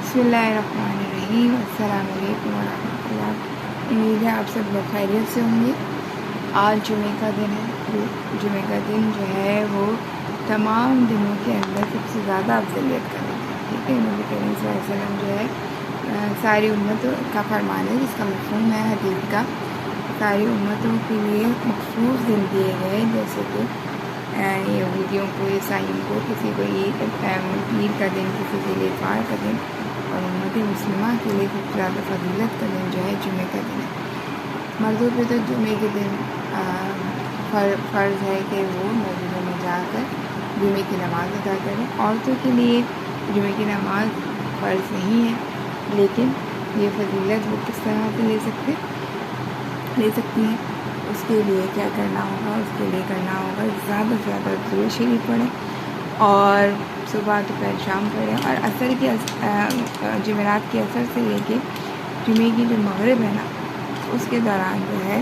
बिस्मिल्लाहिर्रहमानिर्रहीम। अस्सलाम वालेकुम वरहमतुल्लाह। उम्मीद है आप सब लोग खैरियत से होंगे। आज जुमे का दिन है। जुमे का दिन जो है वो तमाम दिनों के अंदर सबसे ज़्यादा अफजलियत का दिन है। ठीक है, नबी करीम सल्लल्लाहु अलैहि वसल्लम जो है सारी उम्मतों का फरमान है, जिसका मफ़हूम है हदीस का। सारी उम्मतों के लिए मखसूस दिन दिए गए, जैसे कि यहूदियों को, ईसाइयों को, किसी को ईद का दिन, किसी के लिए इतवार का दिन, और उम्मत मुस्लिमा के लिए सबसे ज़्यादा फजीलत का दिन जो है जुमे का दिन है। मर्दों पे तो जुमे के दिन फ़र्ज़ है कि वो मस्जिदों में जाकर जुमे की नमाज़ अदा करें। औरतों के लिए जुमे की नमाज़ फ़र्ज़ नहीं है, लेकिन ये फजीलत वो किस तरह से ले सकती हैं। उसके लिए क्या करना होगा? उसके लिए करना होगा ज़्यादा से ज़्यादा ज़रूर शरीफ पढ़ें और सुबह दोपहर शाम पढ़ें, और असर के जुमेरात के असर से लेके जुमे की जो मगरिब है ना, उसके दौरान जो है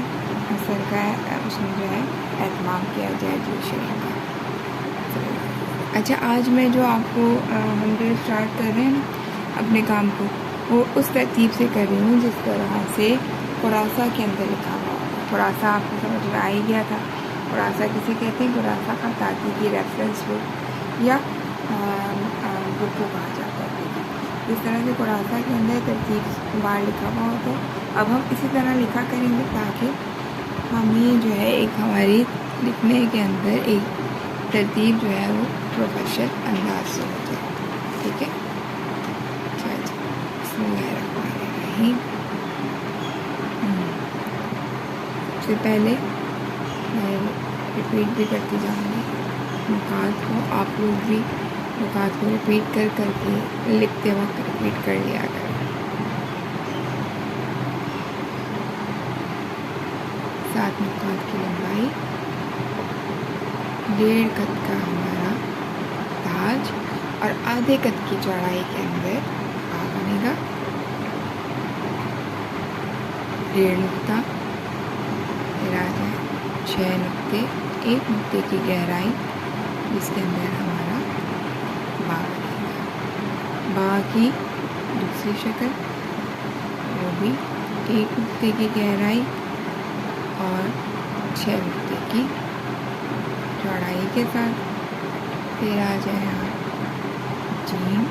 असर का उसमें जो है एहतमाम किया जाए जो शरीफ का। अच्छा, आज मैं जो आपको हम जो स्टार्ट कर रहे हैं ना अपने काम को, वो उस तरतीब से कर रही हूँ जिस तरह से खुरासा के अंदर लिखा हुआ। खुरासा आपको समझ में आ ही गया था। खुरासा किसे कहते हैं? खुरासा का ताकी की रेफरेंस बुक या बुक को कहा जाता है। इस तरह से खुरासा के अंदर तरतीब बार लिखा हुआ होता है। अब हम इसी तरह लिखा करेंगे ताकि हमें जो है एक हमारी लिखने के अंदर एक तरतीब जो है वो प्रोफेशनल अंदाज से हो जाए। ठीक है, बिस्मिल्लाहिर्रहमानिर्रहीम। सबसे पहले मैं रिपीट भी करती जाऊँगी नुकात को। आप लोग भी नुकात को रिपीट करके लिखते वक्त रिपीट कर लिया करें। 7 नुकात की लंबाई, 1.5 कद का हमारा ताज, और आधे कद की चौड़ाई के अंदर आ बनेगा 1.5 नुक्ता, फिर आ जाए 6 नुक्ते, 1 नुक्ते की गहराई जिसके अंदर हमारा बा बनेगा। बा की दूसरी शक्ल, वो भी 1 नुक्ते की गहराई और 6 नुक्ते की चौड़ाई के साथ। फिर आ जाए यहाँ जीम,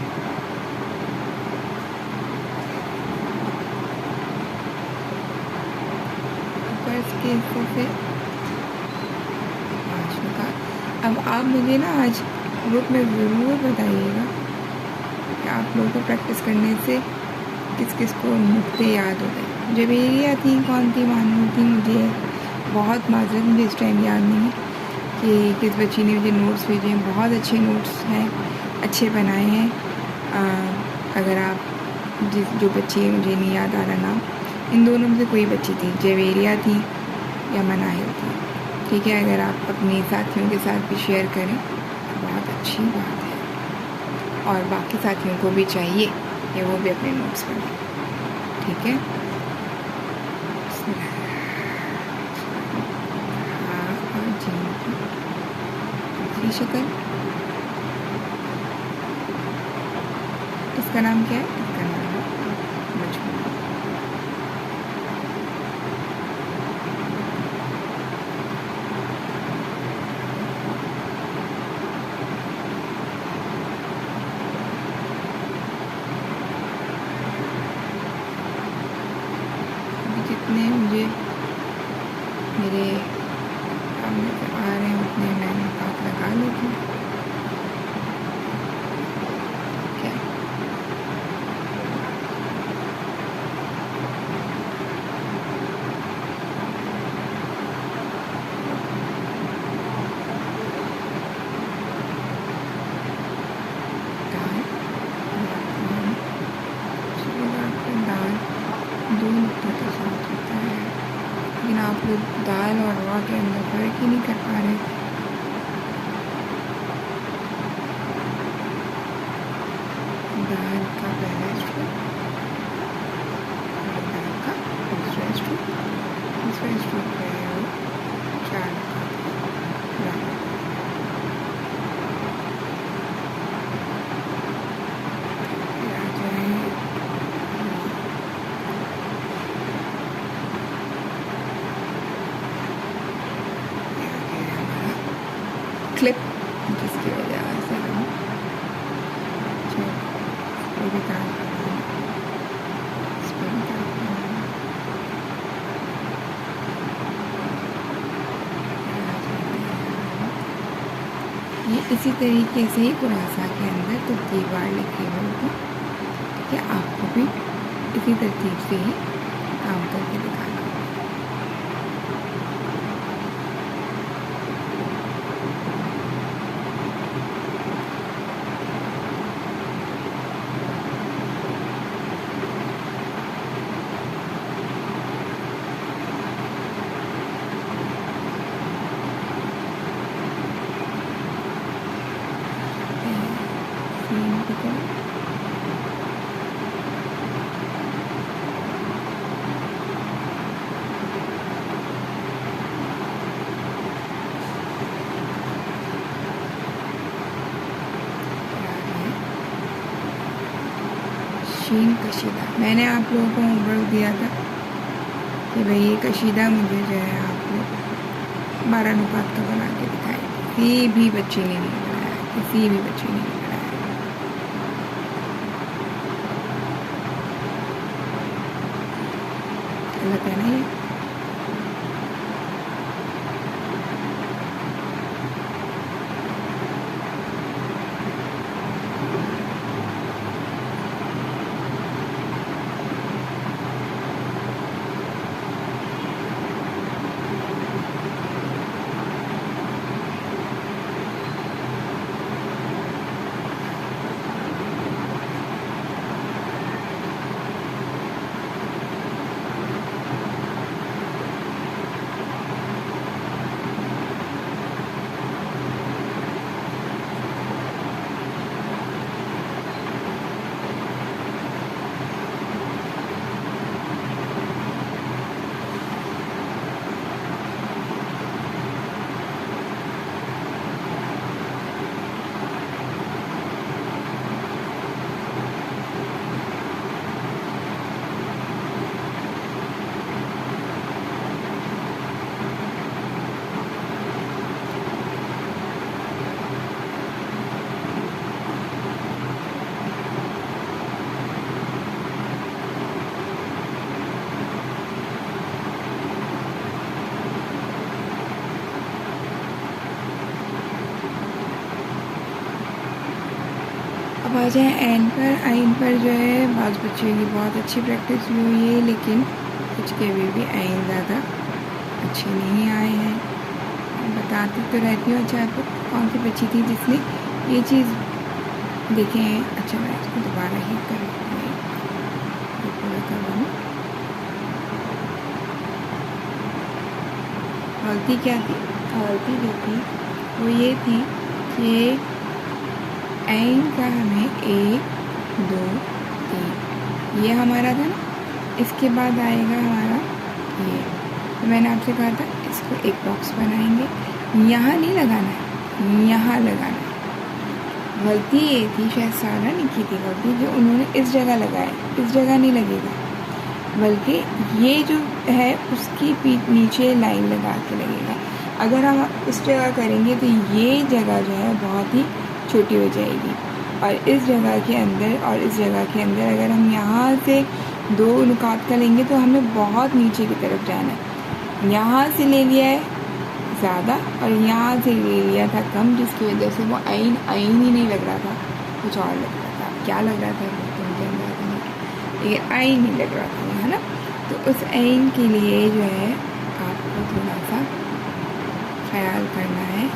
ऊपर इसके हिस्से से 5 नुकात। अब आप मुझे ना आज ग्रुप में ज़रूर बताइएगा कि आप लोगों को प्रैक्टिस करने से किस किस को नुक्ते याद हो गए। जब एरिया थी कौन थी मालूम थी, मुझे बहुत माजरत, मुझे इस टाइम याद नहीं है कि किस बच्ची ने मुझे नोट्स भेजे हैं। बहुत अच्छे नोट्स हैं, अच्छे बनाए हैं। अगर आप जो बच्ची, मुझे नहीं याद आ रहा नाम, इन दोनों में से कोई बच्ची थी, जवेरिया थी या मनाहिल थी। ठीक है, अगर आप अपने साथियों के साथ भी शेयर करें तो बहुत अच्छी बात है, और बाकी साथियों को भी चाहिए कि वो भी अपने नोट्स पढ़ें। ठीक है, हाँ, और जी दूसरी शक्ल, इसका नाम क्या है? इसका नाम है मजमूआ। जितने मुझे मेरे सामने से आ रहे हैं उतने मैं नुकात लगा लेती हूँ। क्या दाल 2 नुक्तों के साथ होता है, लेकिन आप लोग दाल और रवा के अंदर फ़र्क ही नहीं कर पा रहे। दाल का पहला स्ट्रोक, दाल का दूसरा स्ट्रोक, तीसरा स्ट्रोक है वो 4 नुकात बराबर। फिर आ जाए ये भी काम करना है, इस पर भी काम करना है। ये इसी तरीके से ही कुरासा के अंदर तो दीवार लिखी होगी कि आपको भी इसी तरतीब से ही काम करके दिखाना। शीन कशीदा मैंने आप लोगों को होमवर्क दिया था कि भाई ये कशीदा मुझे जो है आपको 12 नुकात का बना के दिखाए। किसी भी बच्चे ने नहीं बनाया, किसी भी बच्चे ने नहीं बनाया। गलत है ना ये? अब आ जाए एन पर। आइन पर जो है बाज़ बच्चों की बहुत अच्छी प्रैक्टिस हुई है, लेकिन कुछ के भी आइन ज़्यादा अच्छे नहीं आए हैं। बताती तो रहती हूँ। अच्छा, आपको कौन सी बच्ची थी जिसने ये चीज़ देखें? अच्छा, मैं इसको दोबारा ही कर पूरा करवाऊँ। गलती क्या थी? गलती जो थी वो ये थी कि ऐन का हमें 1 2 3 ये हमारा था ना, इसके बाद आएगा हमारा ये। तो मैंने आपसे कहा था इसको एक बॉक्स बनाएंगे, यहाँ नहीं लगाना है, यहाँ लगाना है। गलती ये थी, शायद सारा नहीं की थी गलती, जो उन्होंने इस जगह लगाया, इस जगह नहीं लगेगा, बल्कि ये जो है उसकी नीचे लाइन लगा के लगेगा। अगर हम इस जगह करेंगे तो ये जगह जो है बहुत ही छोटी हो जाएगी, और इस जगह के अंदर और इस जगह के अंदर अगर हम यहाँ से 2 नुकात का लेंगे तो हमें बहुत नीचे की तरफ जाना है। यहाँ से ले लिया है ज़्यादा और यहाँ से ले लिया था कम, जिसकी वजह से वो आइन ही नहीं लग रहा था, कुछ और लग रहा था। क्या लग रहा था वो तो मुझे अंदाज़ा नहीं, लेकिन आइन नहीं लग रहा था, है ना। तो उस आइन के लिए जो है आपको थोड़ा सा ख्याल करना है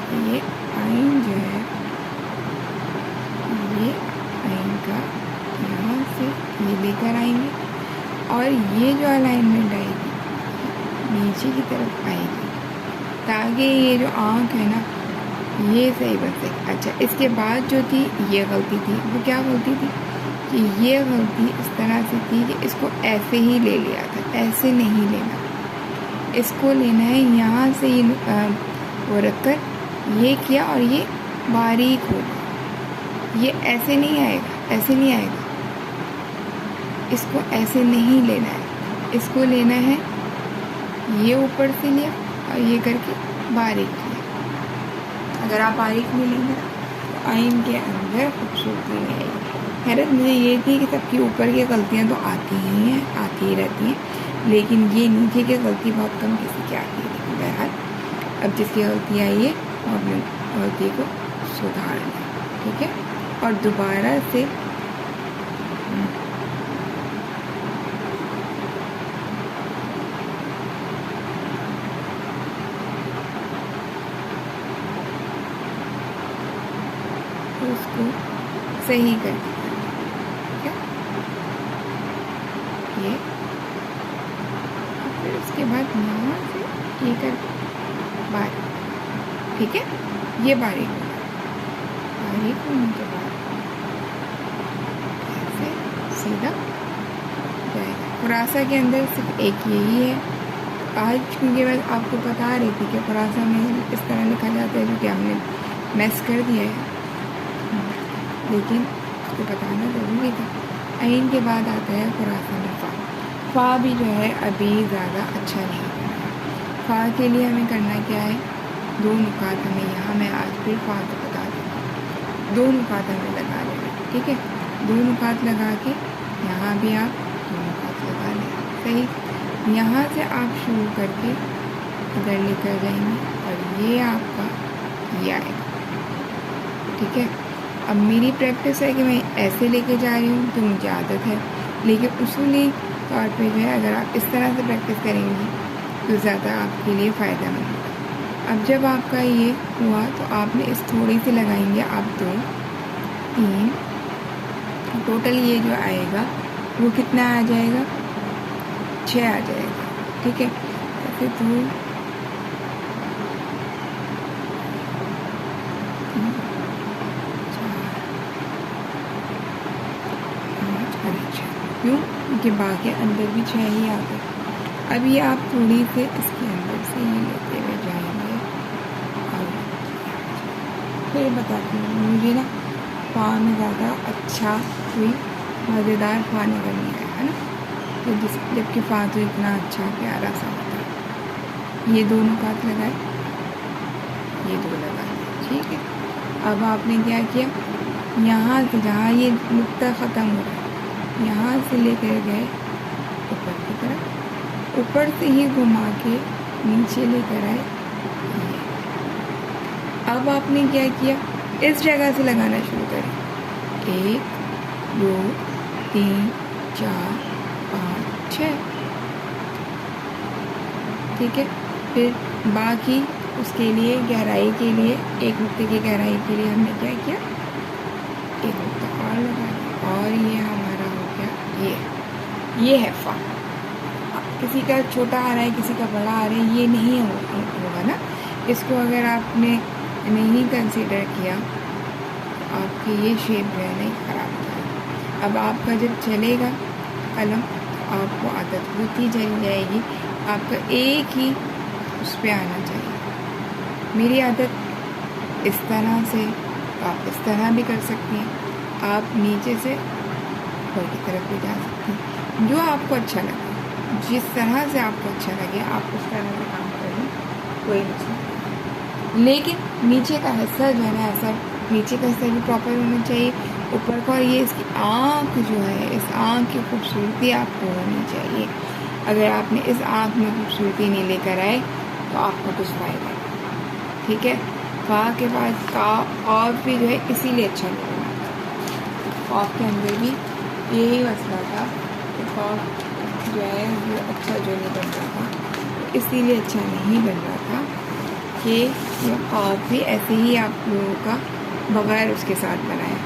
कि ये आइन जो है, ये आइन का यहाँ से ये लेकर आएंगे और ये जो अलाइनमेंट आएगी नीचे की तरफ आएगी, ताकि ये जो आँख है ना ये सही बन सके। अच्छा, इसके बाद जो थी ये गलती थी, वो क्या गलती थी कि ये गलती इस तरह से थी कि इसको ऐसे ही ले लिया था, ऐसे नहीं लेना, इसको लेना है यहाँ से ही वो रखकर ये किया और ये बारीक होगा, ये ऐसे नहीं आएगा, ऐसे नहीं आएगा, इसको ऐसे नहीं लेना है, इसको लेना है ये ऊपर से लिया और ये करके बारीक किया। अगर आप बारीक नहीं लेंगे तो आइन के अंदर खूबसूरती नहीं आएगी। हैरत मुझे ये थी कि सबकी ऊपर की गलतियाँ तो आती ही रहती हैं, लेकिन ये नीचे की गलती बहुत कम किसी की आती है। लेकिन बहरहाल अब जिसकी गलती आई है वो अपनी गलती को सुधार लें, ठीक है, और दोबारा से उसको सही कर दिया, ठीक है। ये फिर उसके बाद यहाँ से ये कर बारीक, ठीक है, ये बारीक होने के बाद ऐसे सीधा जाएगा। कुरासा के अंदर सिर्फ एक यही है। आज क्योंकि मैं आपको बता रही थी कि कुरासा में इस तरह लिखा जाता है, क्योंकि हमने मैस कर दिया है, लेकिन उसको बताना ज़रूरी था। आइन के बाद आता है कुरासा में फ़ा। फ़ा भी जो है अभी ज़्यादा अच्छा नहीं बना है। फ़ा के लिए हमें करना क्या है, 2 नुकात हमें यहाँ, मैं आज फिर फ़ा को बता देती हूँ। 2 नुकात हमें लगा लेना, ठीक है। 2 नुकात लगा के यहाँ भी आप 2 नुकात लगा लें, सही। यहाँ से आप शुरू करके इधर लेकर जाएंगे और ये आपका ये आएगा, ठीक है। अब मेरी प्रैक्टिस है कि मैं ऐसे लेके जा रही हूँ, तो मुझे आदत है, लेकिन उसूली तौर पे जो है अगर आप इस तरह से प्रैक्टिस करेंगी तो ज़्यादा आपके लिए फ़ायदेमंद होगा। अब जब आपका ये हुआ तो आपने इस थोड़ी सी लगाएंगे आप 2 3, टोटल ये जो आएगा वो कितना आ जाएगा, 6 आ जाएगा, ठीक है। ऐसे 2 क्यों, क्योंकि बाकी अंदर भी 6 ही आ गए। अब ये आप थोड़ी से इसके अंदर से ये लेते हुए जाएंगे और फिर बताती हूँ। मुझे ना फ़ा में ज़्यादा अच्छा कोई मज़ेदार फ़ा नज़र नहीं आया है ना, तो जबकि फ़ा तो इतना अच्छा प्यारा सा होता है। ये 2 नुकात लगाए, ये 2 लगाए, ठीक है। अब आपने क्या किया, यहाँ से जहाँ ये नुक्ता ख़त्म हो रहा है, यहाँ से लेकर गए ऊपर की तरफ, ऊपर से ही घुमा के नीचे लेकर आए। अब आपने क्या किया, इस जगह से लगाना शुरू करें। 1 2 3 4 5 6, ठीक है। फिर बाकी उसके लिए गहराई के लिए, एक नुक्ते की गहराई के लिए हमने क्या किया, एक नुक्ता और लगा दिया, और ये हमारा हो गया ये है फ़ा। किसी का छोटा आ रहा है, किसी का बड़ा आ रहा है, ये नहीं होगा ना। इसको अगर आपने नहीं कंसीडर किया तो आपकी ये शेप जो है नहीं ख़राब हो जाएगी। अब आपका जब चलेगा कलम तो आपको आदत होती चली जाएगी, आपका एक ही उस पर आना चाहिए। मेरी आदत इस तरह से, आप इस तरह भी कर सकती हैं, आप नीचे से ऊपर की तरफ भी जा सकती हैं, जो आपको अच्छा लगे, जिस तरह से आपको अच्छा लगे आप उस तरह से काम करें, कोई मसला नहीं। लेकिन नीचे का हिस्सा जो है ना, ऐसा नीचे का हिस्सा भी प्रॉपर होना चाहिए, ऊपर का। और ये इसकी आँख जो है, इस आँख की खूबसूरती आपको होनी चाहिए। अगर आपने इस आँख में खूबसूरती नहीं लेकर आए तो आपको कुछ फ़ायदा नहीं, ठीक है। फ़ा के बाद का ख़ौफ भी जो है इसीलिए अच्छा नहीं बना। ख़ौफ के अंदर भी यही मसला था कि ख़ौफ जो है वो अच्छा जो नहीं बन रहा था, इसीलिए अच्छा नहीं बन रहा था कि ये ख़ौफ भी ऐसे ही आप लोगों का बग़ैर उसके साथ बनाया,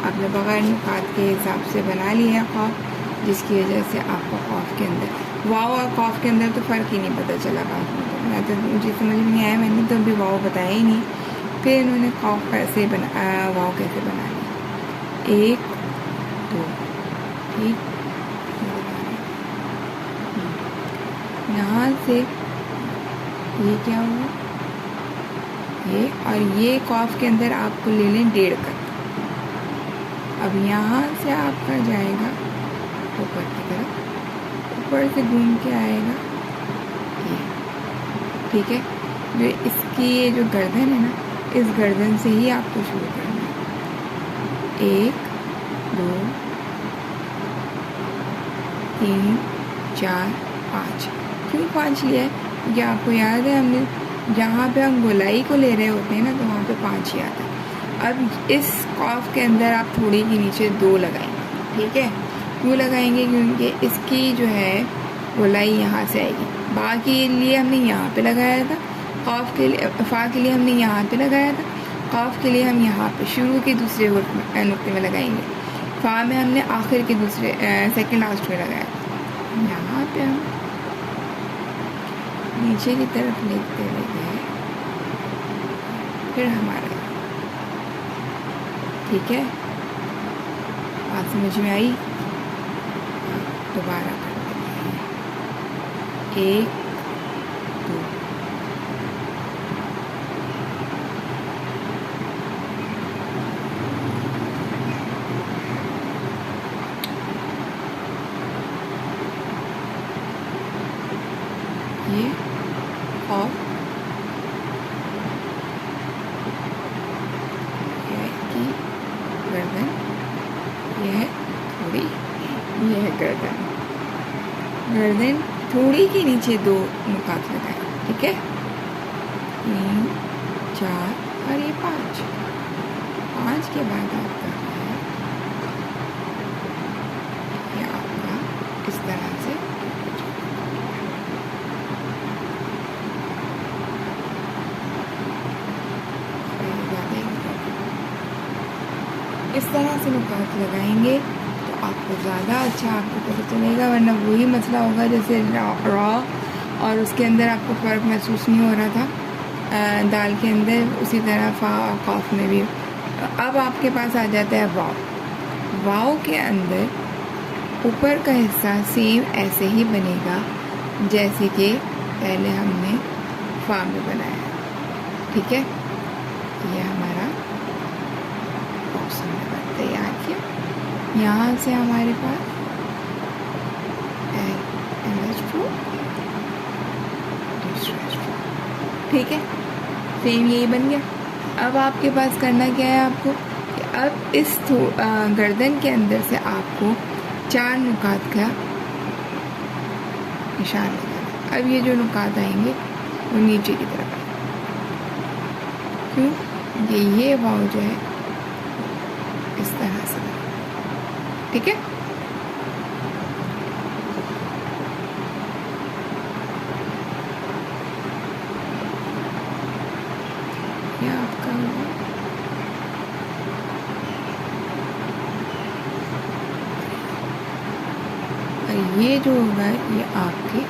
आपने बग़ैर नुकात के हिसाब से बना लिया ख़ौफ, जिसकी वजह से आपको ख़ौफ के अंदर वाव और ख़ौफ के अंदर तो फ़र्क ही नहीं पता चला। बाद में तो मैं तो मुझे समझ में नहीं आया, मैंने तो अभी वाव बताया ही नहीं। फिर इन्होंने ख़ौफ कैसे बना, वाव कैसे बना लिया, 1 2, ठीक। यहाँ से ये क्या हुआ, ये और ये ख़ौफ के अंदर आपको ले लें 1.5 कट। अब यहाँ से आपका जाएगा ऊपर की तरफ, ऊपर से घूम के आएगा ये, ठीक है। जो इसकी ये जो गर्दन है ना, इस गर्दन से ही आपको शुरू करना है। 1 2 3 4 5। क्यों 5 लिया है? क्योंकि आपको याद है हमने जहाँ पे हम गोलाई को ले रहे होते हैं ना तो वहाँ पे 5 ही आता है। अब इस कॉफ के अंदर आप थोड़ी के नीचे 2 लगाएंगे, ठीक है। क्यों लगाएंगे? क्योंकि इसकी जो है गोलाई यहाँ से आएगी। बा के लिए हमने यहाँ पे लगाया था, कॉफ के लिए, फ़ा के लिए हमने यहाँ पे लगाया था, कॉफ के लिए हम यहाँ पे शुरू के दूसरे नुक्ते में लगाएंगे, फ़ा में हमने आखिर के दूसरे सेकंड लास्ट में लगाया। यहाँ पे हम नीचे की तरफ लेते हुए गए, फिर हमारा, ठीक है। बात समझ में आई? दोबारा करते हैं, 1 2। ये और की गर्दन, यह थोड़ी, यह गर्दन, गर्दन थोड़ी के नीचे 2 नुकात लगाए, ठीक है। 3 4 और ये 5। 5 के बाद आप कर रहे हैं ये आपका इस तरह से इस तरह से नुकात लगाएंगे तो आपको ज़्यादा अच्छा आपको पता चलेगा, वरना वही मसला होगा जैसे रॉ और उसके अंदर आपको फ़र्क महसूस नहीं हो रहा था दाल के अंदर, उसी तरह फ़ा और कॉफ में भी। अब आपके पास आ जाता है वाव। वाव के अंदर ऊपर का हिस्सा सेम ऐसे ही बनेगा जैसे कि पहले हमने फ़ा में बनाया, ठीक है। ये हमारा ऑप्शन नंबर तैयार किया। यहाँ से हमारे पास ठीक है, सेम यही बन गया। अब आपके पास करना क्या है आपको कि अब इस गर्दन के अंदर से आपको 4 नुकात का निशान लगाना। अब ये जो नुकात आएंगे वो नीचे की तरफ आएंगे। क्यों? ये वाव जो है इस तरह से, ठीक है। ये आपका होगा और ये जो होगा ये आपके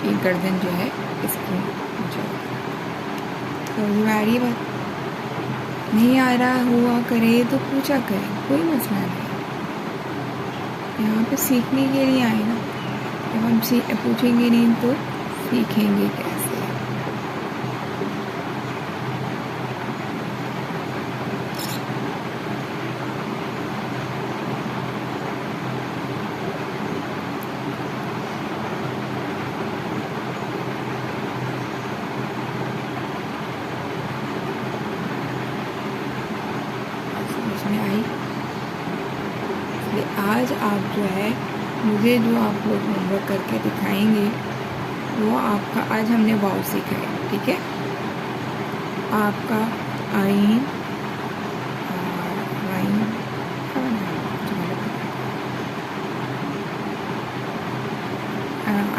ये गर्दन जो है इसकी जो समझ में आ रही है बात? नहीं आ रहा हुआ करे तो पूछा करें, कोई मसला नहीं। यहाँ पे सीखने के लिए आए ना, जब हम पूछेंगे नहीं तो सीखेंगे कैसे? समझ में आई? आज आप जो है मुझे जो आप लोग होमवर्क करके दिखाएंगे वो आपका, आज हमने वाव सीखा है, ठीक है। आपका आइन वाइन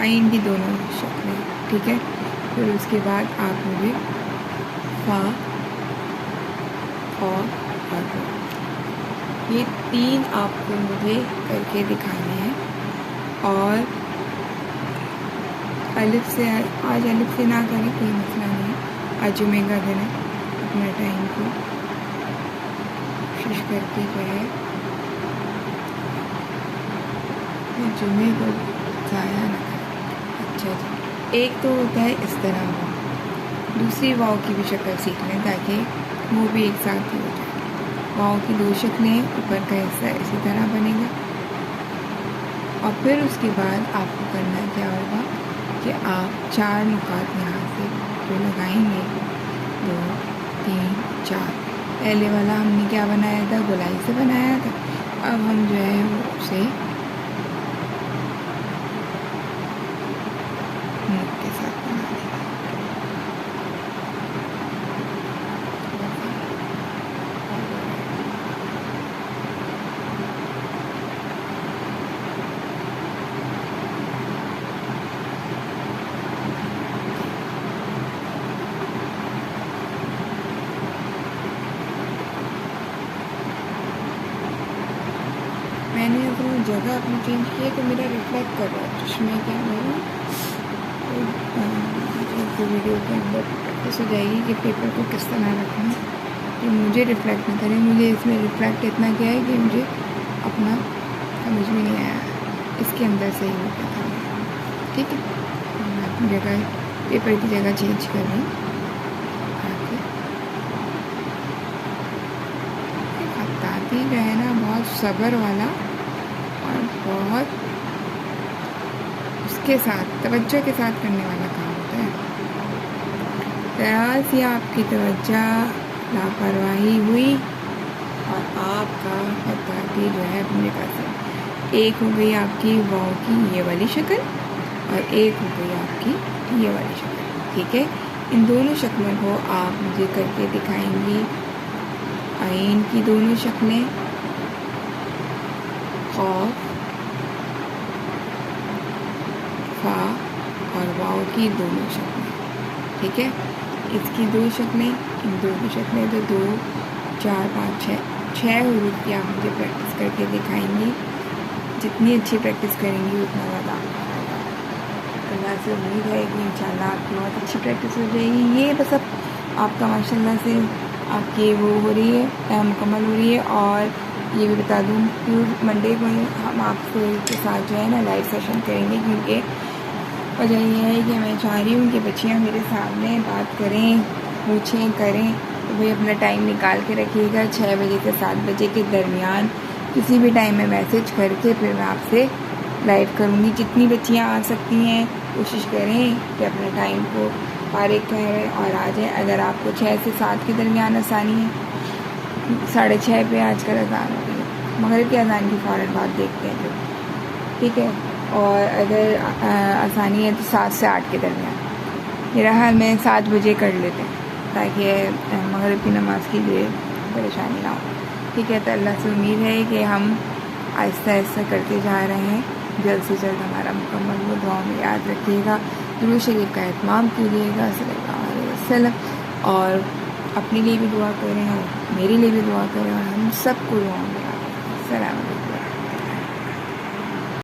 आइन की दोनों शक्लें, ठीक है। फिर उसके बाद आप मुझे फा और ये 3 आपको मुझे करके दिखाने हैं। और अलिफ से, आज अलिफ से ना करें कोई मसला नहीं है, आज जुमे का दिन है, अपना टाइम को कोशिश करके जो है जुमे को ज़ाया ना करें। अच्छा जी, एक तो होता है इस तरह वाव, दूसरी वाव की भी शक्ल सीख लें ताकि वो भी एक साथ ही हो जाए। वाव की 2 शक्लें, ऊपर का हिस्सा इसी तरह बनेगा। और फिर उसके बाद आपको करना क्या होगा कि आप 4 नुकात यहाँ से जो लगाएंगे, 2 3 4। पहले वाला हमने क्या बनाया था? गोलाई से बनाया था। अब हम जो है उसे नोट के साथ बना देंगे। मैंने अपनी जगह अपनी चेंज की है तो मेरा रिफ्लेक्ट कर रहा है चश्मे के अंदर। तो वीडियो के अंदर प्रैक्टिस हो जाएगी कि पेपर को किस तरह रखना है कि मुझे रिफ्लेक्ट ना करे। मुझे इसमें रिफ्लेक्ट इतना किया है कि मुझे अपना समझ में नहीं आया, इसके अंदर से ही हो गया था। ठीक है, मैं अपनी जगह पेपर की जगह चेंज कर रही हूँ। खत्ताती जो है ना बहुत सब्र वाला और बहुत उसके साथ तवज्जो के साथ करने वाला काम होता है। ज़रा सी आपकी तवज्जो लापरवाही हुई और आपका खत्ताती जो है अपने पास एक हो गई आपकी वाव की ये वाली शक्ल और एक हो गई आपकी ये वाली शक्ल। ठीक है, इन दोनों शक्लों को आप मुझे करके दिखाएंगी। आइन की दोनों शक्लें, खौफ, फा और वाव की दोनों शक्लें। ठीक है, इसकी दो शक्लें, इन दोनों शक्लें तो 2, 4, 5, 6 हुरूफ की आप मुझे प्रैक्टिस करके दिखाएंगी। जितनी अच्छी प्रैक्टिस करेंगी उतना ज़्यादा आएगा। अल्लाह से उम्मीद है कि इंशाल्लाह आपकी बहुत अच्छी प्रैक्टिस हो जाएगी। ये बस अब आपका माशाल्लाह से आपकी वो हो रही है, मुकम्मल हो रही है। और ये भी बता दूँ कि मंडे को हम आपके के साथ जो है ना लाइव सेशन करेंगे, क्योंकि वजह यह है कि मैं चाह रही हूँ कि बच्चियाँ मेरे सामने बात करें, पूछें, करें। तो भाई अपना टाइम निकाल के रखिएगा। 6 बजे से 7 बजे के दरमियान किसी भी टाइम में मैसेज करके फिर मैं आपसे लाइव करूँगी। जितनी बच्चियाँ आ सकती हैं कोशिश करें कि अपने टाइम को फारिग करें और आ जाएँ। अगर आपको 6 से 7 के दरमियान आसानी है, 6:30 पे आजकल अज़ान हो रही है, मगरिब की अज़ान की फ़ौरन बाद देखते हैं जो। ठीक है, और अगर आसानी है तो 7 से 8 के दरमियान। मेरा हाल में 7 बजे कर लेते हैं ताकि मगरिब की नमाज़ के लिए परेशानी ना हो। ठीक है, तो अल्लाह से उम्मीद है कि हम आहिस्ता आहिस्ता करते जा रहे हैं। जल्द से जल्द हमारा मुकम्मल हो। दुआ में याद रखिएगा, दुरूद शरीफ का एहतमाम कीजिएगा सल्लल्लाहु अलैहि वसल्लम। और अपने लिए भी दुआ करें और मेरे लिए भी दुआ करें और हम सबको दुआ में याद रखें। अस्सलाम वालेकुम।